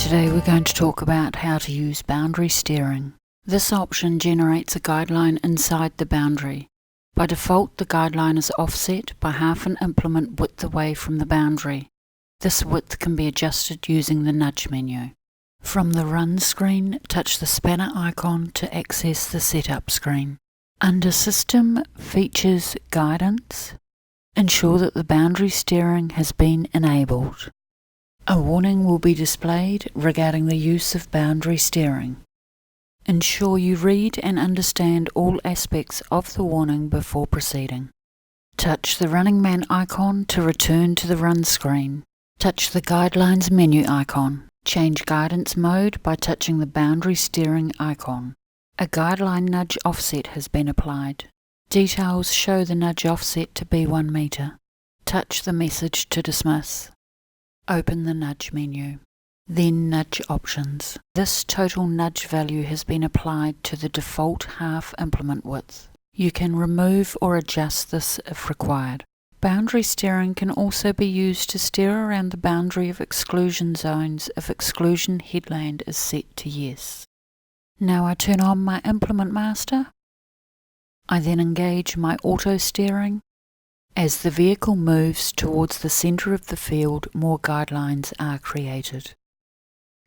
Today we're going to talk about how to use boundary steering. This option generates a guideline inside the boundary. By default, the guideline is offset by half an implement width away from the boundary. This width can be adjusted using the nudge menu. From the Run screen, touch the spanner icon to access the Setup screen. Under System, Features, Guidance, ensure that the boundary steering has been enabled. A warning will be displayed regarding the use of boundary steering. Ensure you read and understand all aspects of the warning before proceeding. Touch the Running Man icon to return to the Run screen. Touch the Guidelines menu icon. Change guidance mode by touching the boundary steering icon. A guideline nudge offset has been applied. Details show the nudge offset to be 1 meter. Touch the message to dismiss. Open the nudge menu. Then Nudge Options. This total nudge value has been applied to the default half implement width. You can remove or adjust this if required. Boundary steering can also be used to steer around the boundary of exclusion zones if exclusion headland is set to yes. Now I turn on my implement master. I then engage my auto steering. As the vehicle moves towards the centre of the field, more guidelines are created.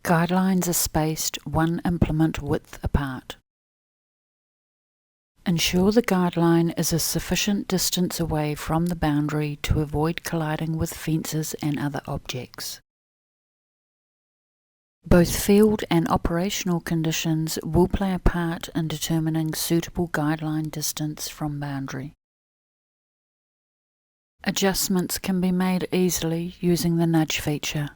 Guidelines are spaced 1 implement width apart. Ensure the guideline is a sufficient distance away from the boundary to avoid colliding with fences and other objects. Both field and operational conditions will play a part in determining suitable guideline distance from boundary. Adjustments can be made easily using the nudge feature.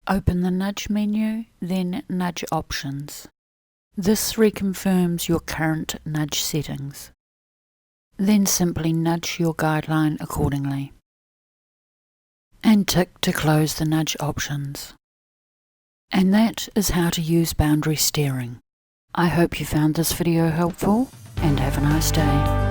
Open the nudge menu, then Nudge Options. This reconfirms your current nudge settings. Then simply nudge your guideline accordingly. And tick to close the nudge options. And that is how to use boundary steering. I hope you found this video helpful and have a nice day.